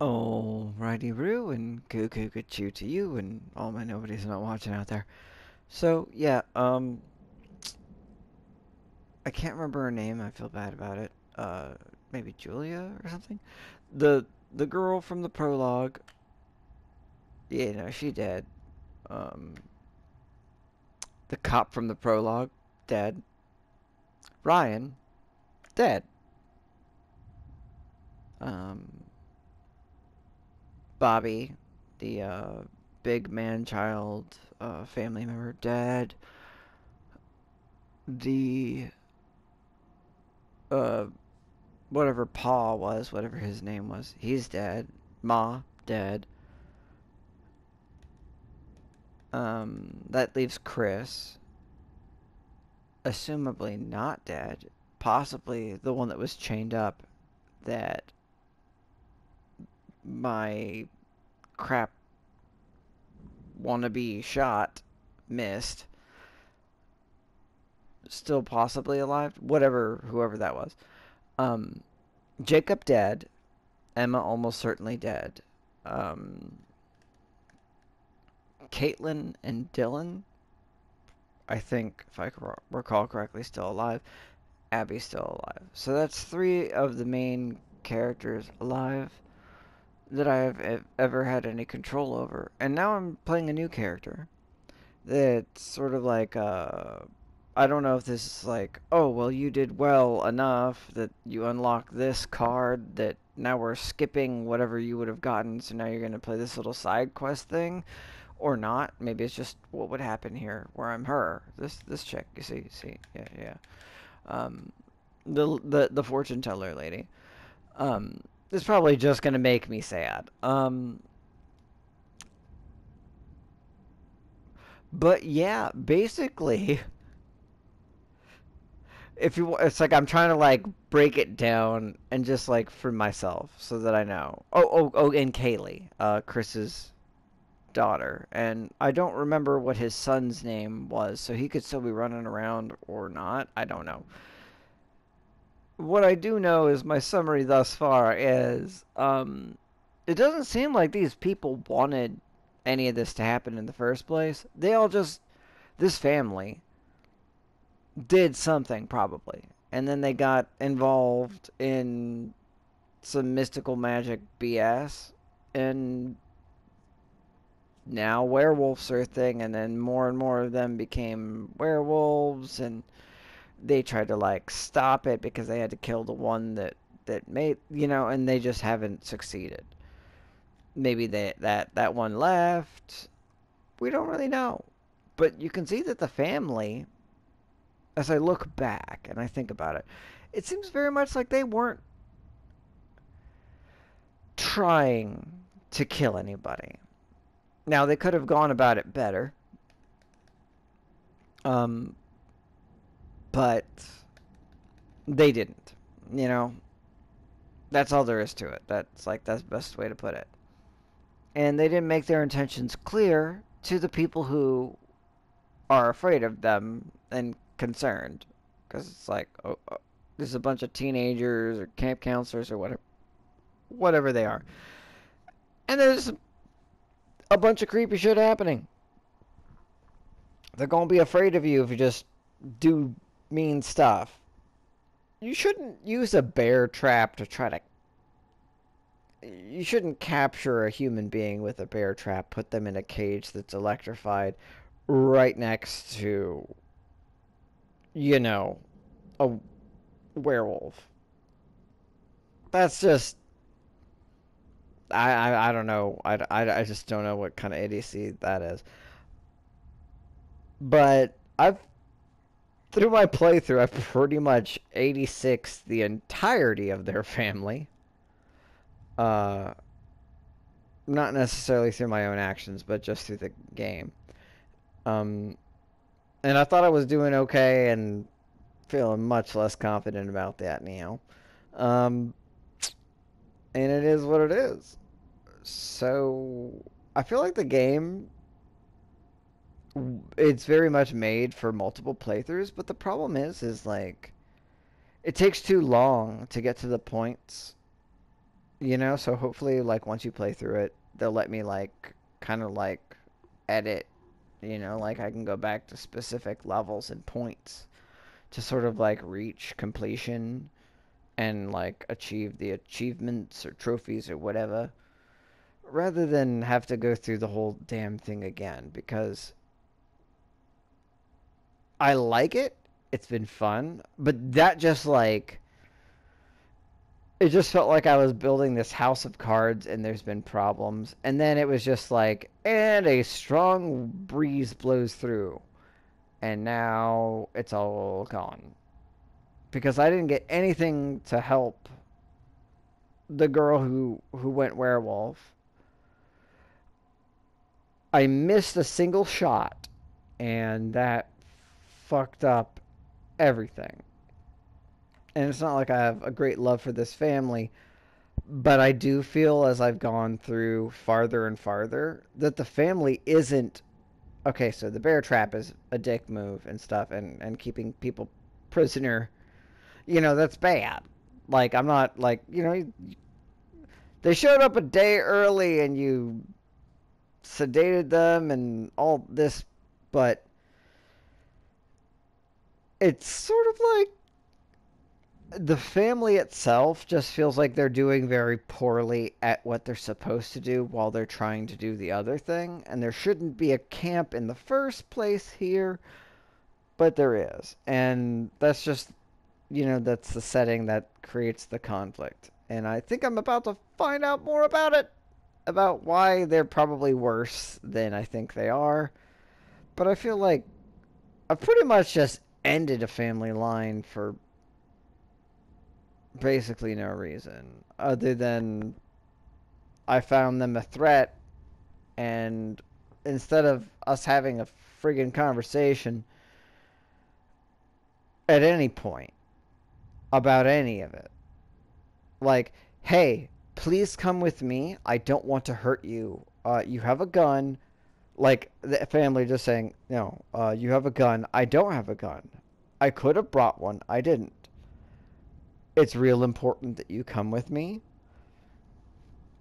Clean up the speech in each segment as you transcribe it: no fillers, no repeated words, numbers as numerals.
Alrighty, Roo, and good chew to you, and all my nobodies not watching out there. So yeah, I can't remember her name. I feel bad about it. Maybe Julia or something. The the girl from the prologue. Yeah, no, she dead. Um, the cop from the prologue, dead. Ryan, dead. Um, Bobby, the big man-child family member, dead. The uh whatever Pa was, whatever his name was, he's dead. Ma, dead. That leaves Chris, assumably not dead. Possibly the one that was chained up that my crap wannabe shot missed. Still possibly alive. Whatever, whoever that was. Um, Jacob dead. Emma almost certainly dead. Um, Caitlin and Dylan, I think, if I recall correctly, still alive. Abby's still alive. So that's three of the main characters alive that I have ever had any control over. And now I'm playing a new character that's sort of like, I don't know if this is like, oh, well, you did well enough that you unlock this card that now we're skipping whatever you would have gotten, so now you're going to play this little side quest thing, or not. Maybe it's just what would happen here, where I'm her, this chick. You see, yeah. Um, the fortune teller lady. Um, it's probably just gonna make me sad. But yeah, basically, if you, it's like I'm trying to like break it down and just like for myself so that I know. Oh, and Kaylee, Chris's daughter, and I don't remember what his son's name was, so he could still be running around or not. I don't know. What I do know is my summary thus far is it doesn't seem like these people wanted any of this to happen in the first place. They all just, this family did something probably, and then they got involved in some mystical magic BS, and now werewolves are a thing, and then more and more of them became werewolves, and they tried to like stop it because they had to kill the one that made, and they just haven't succeeded. Maybe that one left. We don't really know, but you can see that the family, as I look back and I think about it, it seems very much like they weren't trying to kill anybody. Now they could have gone about it better, um, but they didn't. You know, that's all there is to it. That's the best way to put it. And they didn't make their intentions clear to the people who are afraid of them and concerned, because it's like, there's a bunch of teenagers or camp counselors or whatever they are, and there's a bunch of creepy shit happening. They're gonna be afraid of you if you just do mean stuff. You shouldn't use a bear trap to try to. You shouldn't capture a human being with a bear trap, put them in a cage that's electrified right next to, a werewolf. That's just. I don't know. I just don't know what kind of idiocy that is. But through my playthrough, I've pretty much 86 the entirety of their family. Uh, Not necessarily through my own actions, but just through the game. Um, and I thought I was doing okay and feeling much less confident about that now. Um, and it is what it is. So I feel like the game, it's very much made for multiple playthroughs, but the problem is like it takes too long to get to the points So hopefully, like, once you play through it, they'll let me, like, kind of, like, edit, like, I can go back to specific levels and points to sort of, like, reach completion and, like, achieve the achievements or trophies or whatever, rather than have to go through the whole damn thing again, because I like it. It's been fun, but that just, like, it just felt like I was building this house of cards and there's been problems. And then it was just like, and a strong breeze blows through. And now it's all gone. Because I didn't get anything to help the girl who went werewolf. I missed a single shot, and that fucked up everything. And it's not like I have a great love for this family, but I do feel as I've gone through farther and farther that the family isn't okay. So the bear trap is a dick move and stuff, and keeping people prisoner, that's bad. Like, I'm not like, they showed up a day early and you sedated them and all this, but it's sort of like the family itself just feels like they're doing very poorly at what they're supposed to do while they're trying to do the other thing. And there shouldn't be a camp in the first place here, but there is. And that's just, that's the setting that creates the conflict. And I think I'm about to find out more about it, about why they're probably worse than I think they are. But I feel like I've pretty much just ended a family line for basically no reason other than I found them a threat, and instead of us having a friggin' conversation at any point about any of it, like, hey, please come with me, I don't want to hurt you, you have a gun, like the family just saying, no, you have a gun, I don't have a gun, I could have brought one, I didn't. It's real important that you come with me.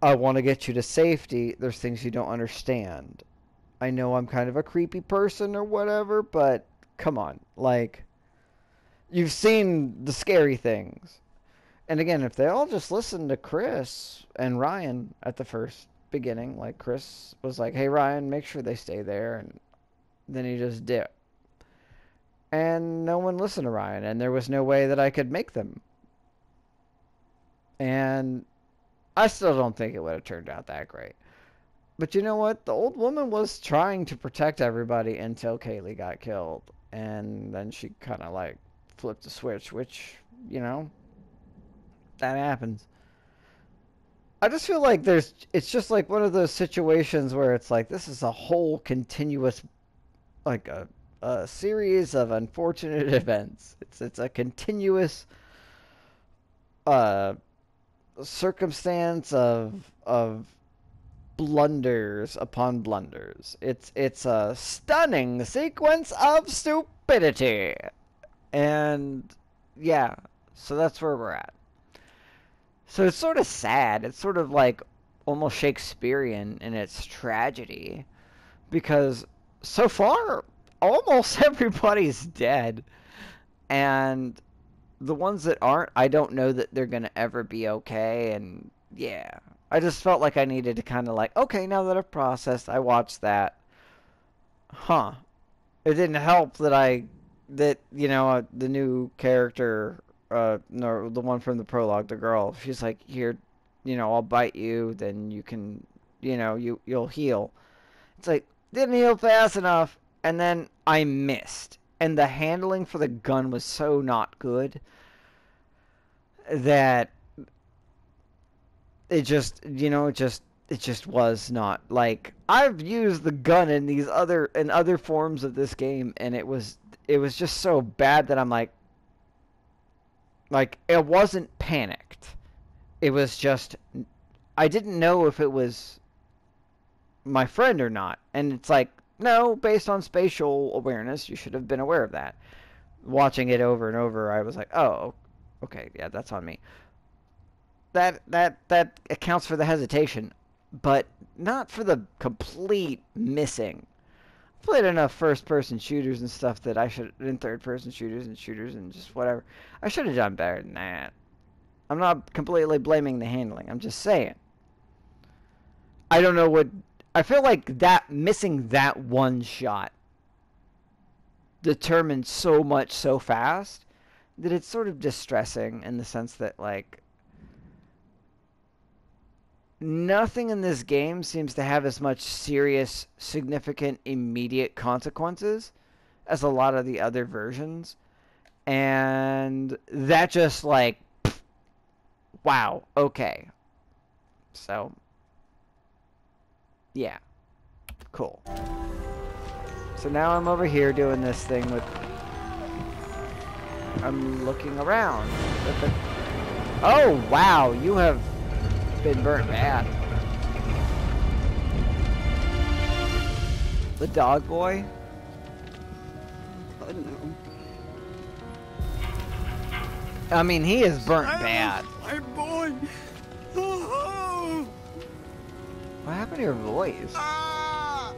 I want to get you to safety. There's things you don't understand. I know I'm kind of a creepy person or whatever, but come on. Like, you've seen the scary things. And again, if they all just listened to Chris and Ryan at the first beginning, like Chris was like, hey, Ryan, make sure they stay there. And then he just dipped. And no one listened to Ryan, and there was no way that I could make them. And I still don't think it would have turned out that great. But you know what? The old woman was trying to protect everybody until Kaylee got killed. And then she kind of like flipped the switch, which, that happens. I just feel like it's just like one of those situations where it's like, this is a whole continuous, like a series of unfortunate events. It's a continuous, circumstance of blunders upon blunders. It's a stunning sequence of stupidity. And yeah, so that's where we're at. So it's sort of sad. It's sort of like almost Shakespearean in its tragedy, because so far almost everybody's dead, and the ones that aren't, I don't know that they're going to ever be okay. And yeah, I just felt like I needed to kind of like, okay, now that I've processed, I watched that. Huh. It didn't help that the new character, no, the one from the prologue, the girl, she's like, here, I'll bite you, then you can, you'll heal. It's like, didn't heal fast enough, and then I missed. And the handling for the gun was so not good that it just, it just was not. Like, I've used the gun in other forms of this game, and it was just so bad that I'm like, it wasn't panicked. It was just, I didn't know if it was my friend or not. And it's like, no, based on spatial awareness, you should have been aware of that. Watching it over and over, I was like, oh, okay, yeah, that's on me. that accounts for the hesitation, but not for the complete missing. I've played enough first-person shooters and stuff that I should, in third-person shooters and just whatever. I should have done better than that. I'm not completely blaming the handling. I'm just saying. I don't know what... I feel like that missing that one shot determined so much so fast that it's sort of distressing in the sense that, like, nothing in this game seems to have as much serious, significant, immediate consequences as a lot of the other versions. And that just, like, wow, okay. So, yeah. Cool. So now I'm over here doing this thing with... I'm looking around. Oh, wow, you have been burnt bad. The dog boy? Oh, no. I mean, he is burnt bad. My boy. Oh. What happened to your voice? Ah.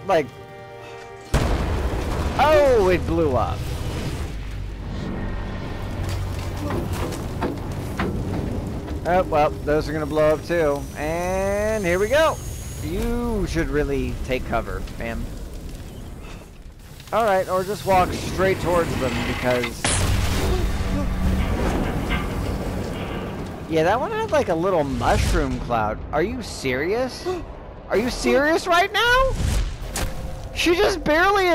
Like... Oh, it blew up. Oh, well, those are going to blow up too. And here we go. You should really take cover, ma'am. Alright, or just walk straight towards them because... Yeah, that one had like a little mushroom cloud. Are you serious? Are you serious right now? She just barely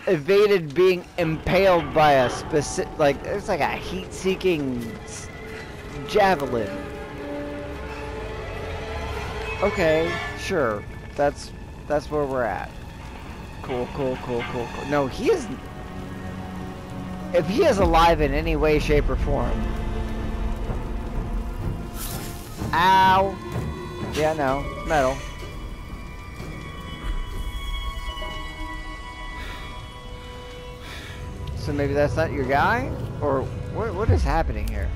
evaded being impaled by a specific, like, it's like a heat-seeking javelin. Okay, sure. That's where we're at. Cool. No, he is... If he is alive in any way, shape, or form... Ow! Yeah, no. It's metal. So maybe that's not your guy? Or what is happening here?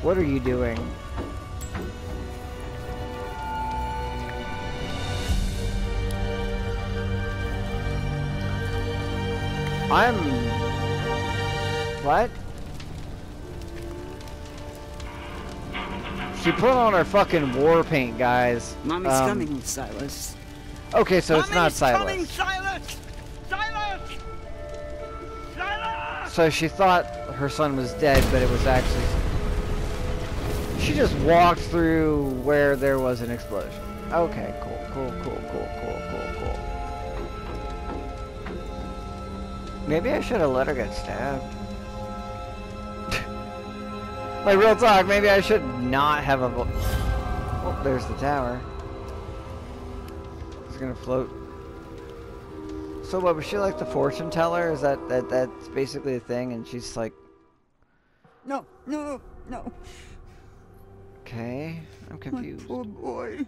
What are you doing? What? She put on her fucking war paint, guys. Mommy's coming, Silas. Okay, so it's not Silas. Coming, Silas! Silas! Silas! So she thought her son was dead, but it was actually... She just walked through where there was an explosion. Okay, cool. Maybe I should have let her get stabbed. Like, real talk, maybe I should not have a Oh, there's the tower. It's gonna float. So what, was she like the fortune teller? Is that's basically the thing, and she's like... No. Okay, I'm confused. My poor boy.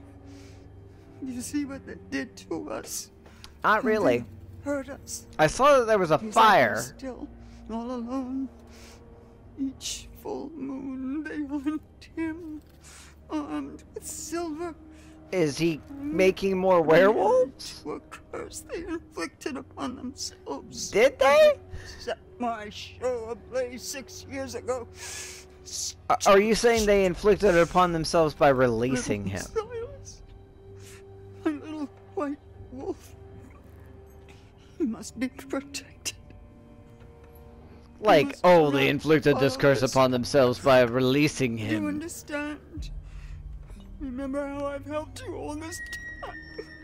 You see what they did to us? Not really. They hurt us. I saw that there was a fire. Still, all alone. Each full moon they hunt him, armed with silver. Is he making more werewolves? To a curse they inflicted upon themselves. Did they? Set my show ablaze 6 years ago. Are you saying they inflicted it upon themselves by releasing him? Silas, my little white wolf. He must be protected. Like, oh, they inflicted this curse upon themselves by releasing You him. understand? Remember how I've helped you all this time?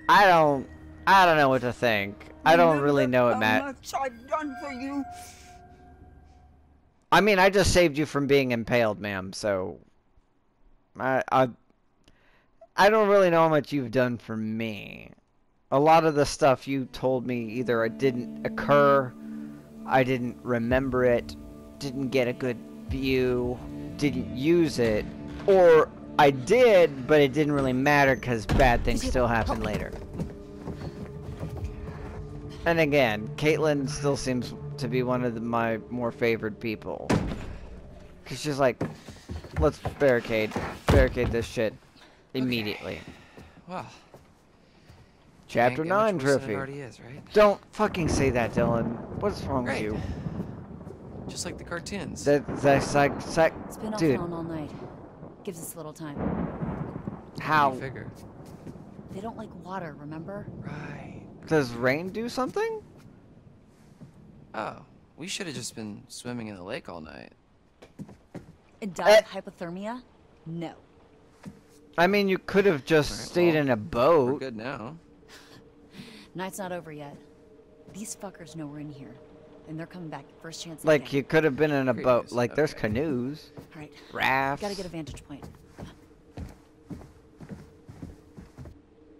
I don't know what to think. I don't really know it, Matt. How much I've done for you. I mean, I just saved you from being impaled, ma'am, so... I don't really know how much you've done for me. A lot of the stuff you told me either it didn't occur, I didn't remember it, didn't get a good view, didn't use it, or I did, but it didn't really matter because bad things still happen later. And again, Caitlyn still seems to be one of my more favored people. Cause she's like, let's barricade this shit immediately. Okay. Well, Chapter can't get much 9 worse than it trophy. already is, right? Don't fucking say that, Dylan. What's wrong with Great. you? Just like the cartoons. That's like, It's been off dude. and on all night. Gives us a little time. How How? do you figure? They don't like water, remember? Right. Does rain do something? Oh, we should have just been swimming in the lake all night. And die of hypothermia? No. I mean, you could have just Alright, stayed well, in a We're boat. good now. Night's not over yet. These fuckers know we're in here. And they're coming back first chance they Like, get. you could have been in a boat. Cruise, Like, there's okay. canoes, Alright, rafts. gotta get a vantage point.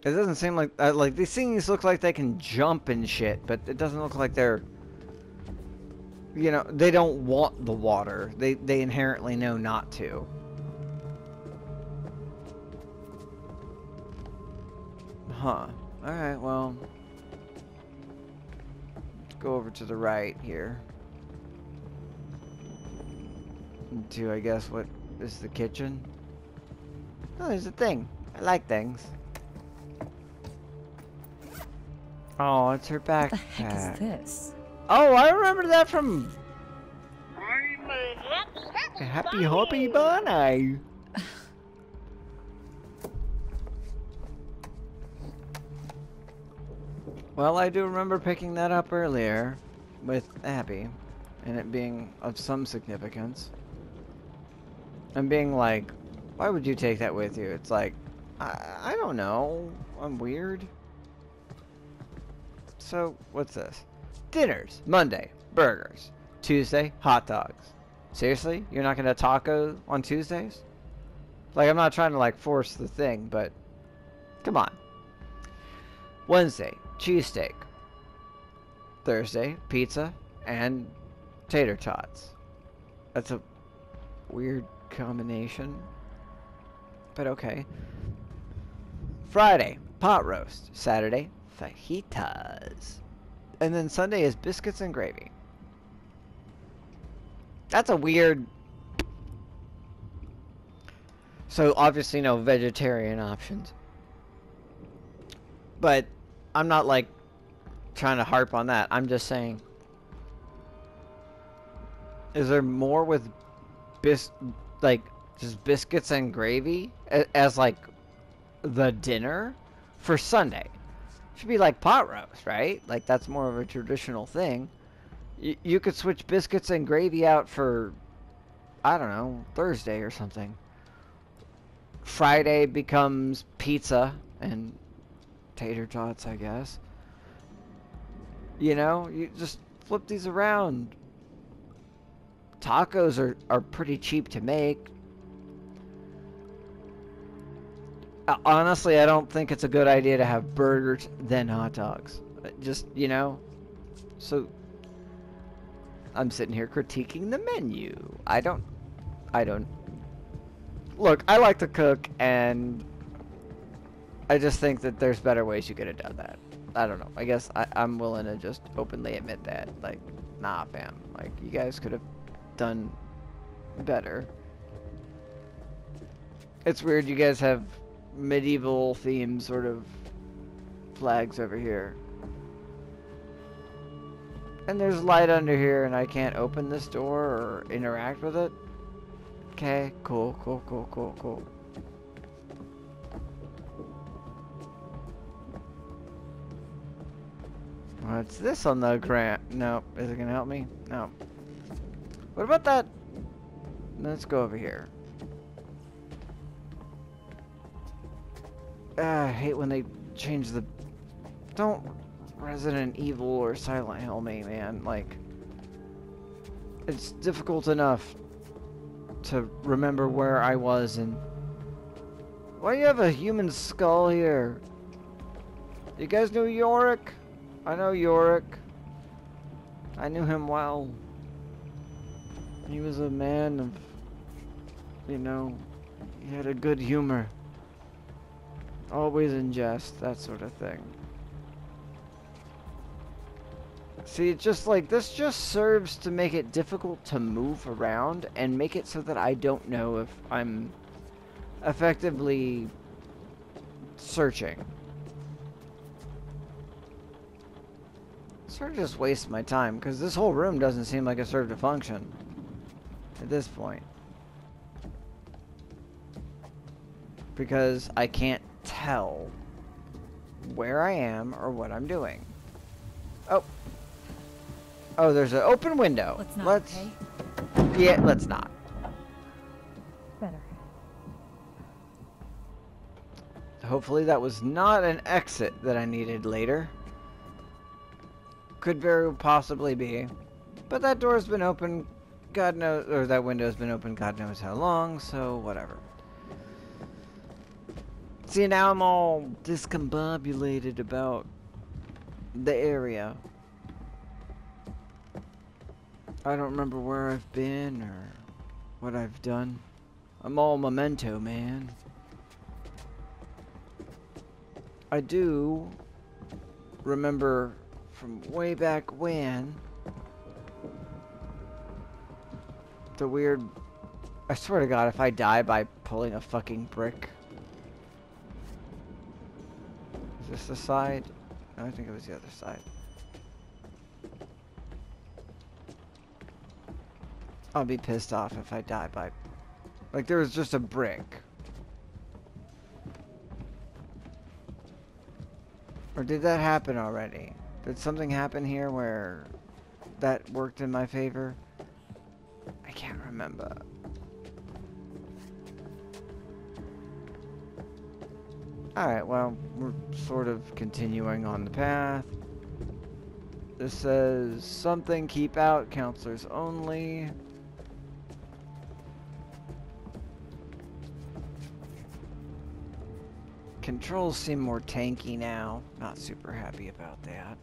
It doesn't seem like these things look like they can jump and shit, but it doesn't look like they're, you know, they don't want the water. They inherently know not to. Huh. Alright, well, let's go over to the right here. To, I guess, what is the kitchen? Oh, there's a thing. I like things. Oh, it's her backpack. What the heck is this? Oh, I remember that from I'm a Happy Hoppy Bunny. Well, I do remember picking that up earlier with Abby, and it being of some significance. And being like, why would you take that with you? It's like, I don't know. I'm weird. So, what's this? Dinners. Monday, burgers. Tuesday, hot dogs. Seriously? You're not going to taco on Tuesdays? Like, I'm not trying to, like, force the thing, but come on. Wednesday, cheesesteak. Thursday, pizza and tater tots. That's a weird combination, but okay. Friday, pot roast. Saturday, fajitas. And then Sunday is biscuits and gravy. That's a weird... So obviously no vegetarian options. But I'm not like trying to harp on that. I'm just saying, is there more with like just biscuits and gravy as like the dinner for Sunday? Should be like pot roast, right? Like that's more of a traditional thing. You could switch biscuits and gravy out for, I don't know, Thursday or something. Friday becomes pizza and tater tots, I guess. You know, you just flip these around. Tacos are pretty cheap to make. Honestly, I don't think it's a good idea to have burgers then hot dogs. Just, you know. So I'm sitting here critiquing the menu. I don't look, I like to cook, and I just think that there's better ways you could have done that. I don't know. I guess I'm willing to just openly admit that. Like, nah, fam. Like, you guys could have done better. It's weird you guys have medieval themed sort of flags over here. And there's light under here and I can't open this door or interact with it. Okay, cool. What's this on the ground? No, is it gonna help me? No. What about that? Let's go over here. I hate when they change the... Don't Resident Evil or Silent Hill me, man. Like, it's difficult enough to remember where I was and... Why do you have a human skull here? You guys know Yorick? I know Yorick. I knew him well. He was a man of, you know, he had a good humor. Always in jest, that sort of thing. See, it's just like, this just serves to make it difficult to move around and make it so that I don't know if I'm effectively searching. Sort of just waste my time, because this whole room doesn't seem like it served a function at this point. Because I can't tell where I am or what I'm doing. Oh. Oh, there's an open window. Let's not, okay? Yeah, let's not. Better. Hopefully that was not an exit that I needed later. Could very possibly be. But that door's been open, God knows, or that window's been open God knows how long, so whatever. See, now I'm all discombobulated about the area. I don't remember where I've been or what I've done. I'm all memento, man. I do remember from way back when the weird... I swear to God, if I die by pulling a fucking brick... Is this the side? No, I think it was the other side. I'll be pissed off if I die by... Like, there was just a brick. Or did that happen already? Did something happen here where that worked in my favor? I can't remember. Alright, well, we're sort of continuing on the path. This says something, keep out, counselors only. Controls seem more tanky now. Not super happy about that.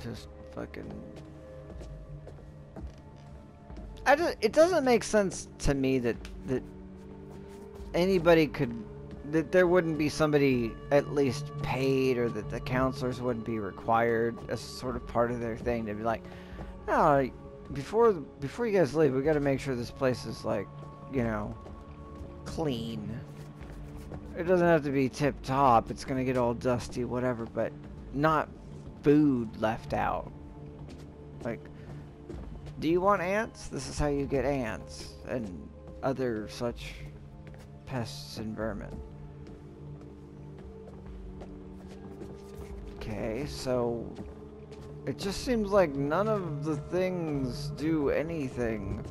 Just fucking... it doesn't make sense to me that anybody could... That there wouldn't be somebody at least paid, or that the counselors wouldn't be required as sort of part of their thing to be like, no, before you guys leave, we got to make sure this place is, like, you know, clean. It doesn't have to be tip top. It's gonna get all dusty, whatever, but not food left out. Like, do you want ants? This is how you get ants and other such pests and vermin. Okay, so it just seems like none of the things do anything.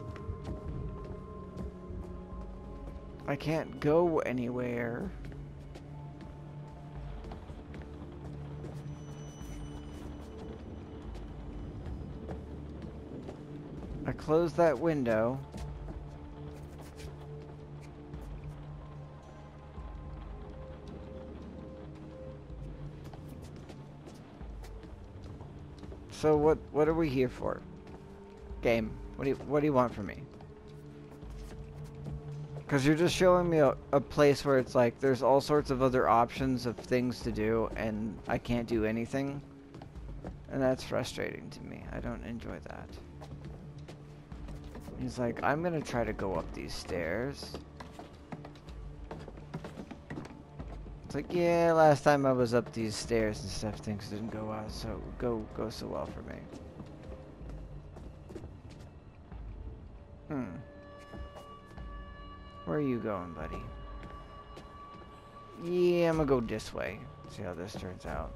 I can't go anywhere. I closed that window. So what are we here for? Game. What do you want from me? Because you're just showing me a place where it's like there's all sorts of other options of things to do and I can't do anything. And that's frustrating to me. I don't enjoy that. He's like, I'm gonna try to go up these stairs. It's like, yeah, last time I was up these stairs and stuff, things didn't go so well for me. Where are you going, buddy? Yeah, I'm gonna go this way. See how this turns out.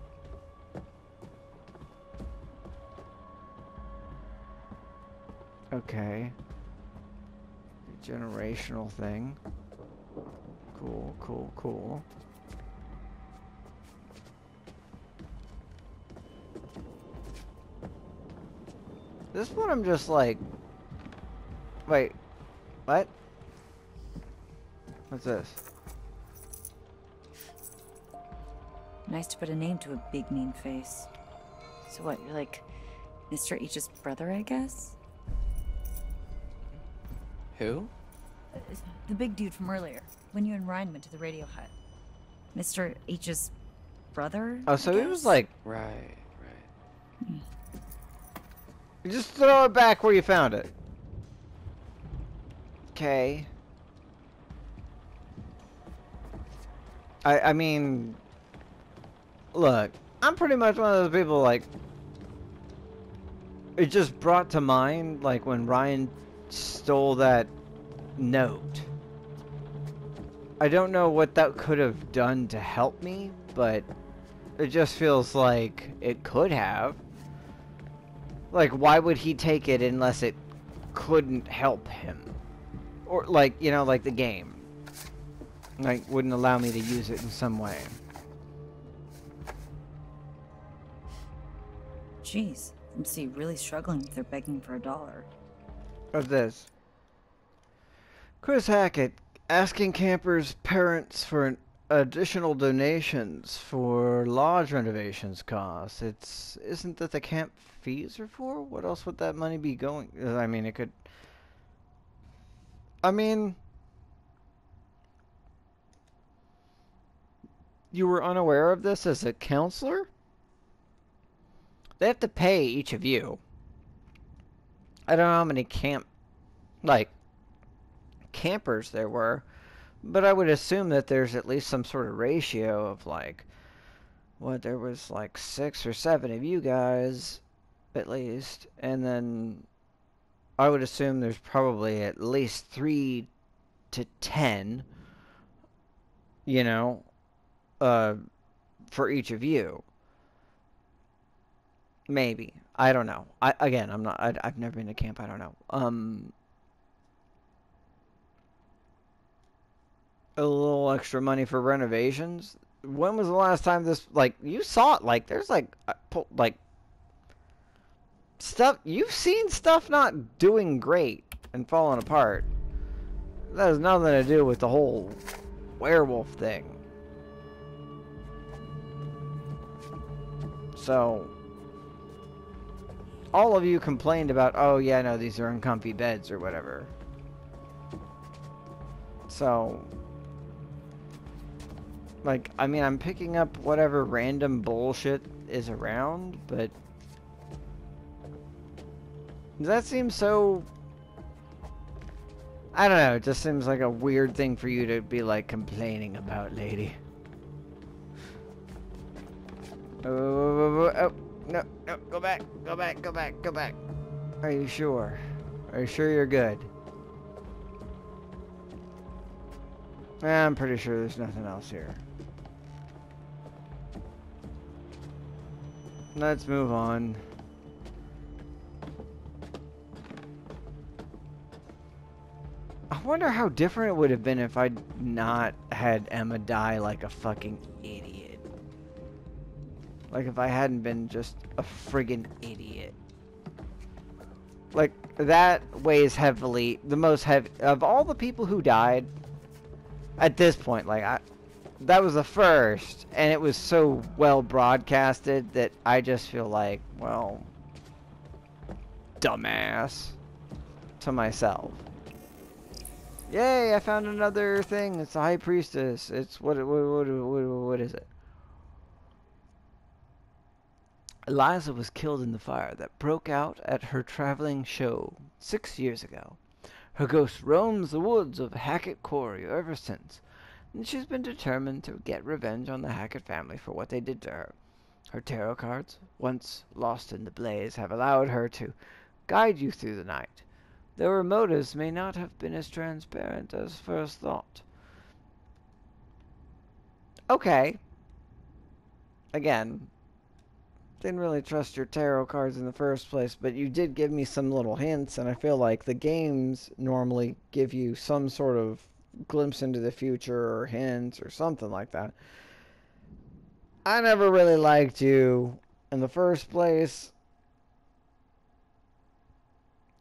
Okay. Generational thing. Cool, cool, cool. This one I'm just like... Wait. What? What's this? Nice to put a name to a big mean face. So what, you're like Mr. H's brother, I guess? Who? The big dude from earlier, when you and Ryan went to the radio hut. Mr. H's brother? Oh, so I he was guess? like, Right. just throw it back where you found it. Okay. I mean, look, I'm pretty much one of those people, like, it just brought to mind, like, when Ryan stole that note. I don't know what that could have done to help me, but it just feels like it could have. Like, why would he take it unless it couldn't help him? Or, like, you know, like the game. Like, wouldn't allow me to use it in some way. Jeez, I see really struggling if they're begging for $1. What's this? Chris Hackett asking campers' parents for additional donations for lodge renovations costs. Isn't that the camp fees are for? What else would that money be going? I mean, it could. I mean, you were unaware of this as a counselor? They have to pay each of you. I don't know how many campers there were, but I would assume that there's at least some sort of ratio of like, what, there was like 6 or 7 of you guys, at least, and then I would assume there's probably at least 3 to 10, you know, for each of you. Maybe. I don't know. Again, I've never been to camp. I don't know. A little extra money for renovations. When was the last time this, like, you saw it? Like, there's like stuff. You've seen stuff not doing great and falling apart. That has nothing to do with the whole werewolf thing. So, all of you complained about, oh yeah, no, these are uncomfy beds or whatever. So, like, I mean, I'm picking up whatever random bullshit is around, but that seems so, I don't know, it just seems like a weird thing for you to be, like, complaining about, lady. Oh, no, go back. Are you sure? Are you sure you're good? I'm pretty sure there's nothing else here. Let's move on. I wonder how different it would have been if I'd not had Emma die like a fucking idiot. Like if I hadn't been just a friggin' idiot. Like, that weighs heavily, the most heavy, of all the people who died, at this point, like, that was the first, and it was so well broadcasted that I just feel like, well, dumbass to myself. Yay, I found another thing. It's the High Priestess. It's, what is it? Eliza was killed in the fire that broke out at her traveling show 6 years ago. Her ghost roams the woods of Hackett Quarry ever since, and she's been determined to get revenge on the Hackett family for what they did to her. Her tarot cards, once lost in the blaze, have allowed her to guide you through the night, though her motives may not have been as transparent as first thought. Okay. Again, didn't really trust your tarot cards in the first place, but you did give me some little hints, and I feel like the games normally give you some sort of glimpse into the future or hints or something like that. I never really liked you in the first place.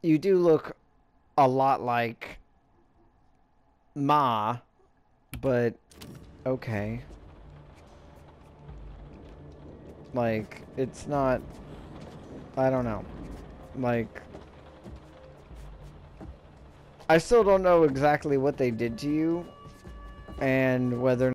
You do look a lot like Ma, but okay. Like, it's not, I don't know. Like, I still don't know exactly what they did to you and whether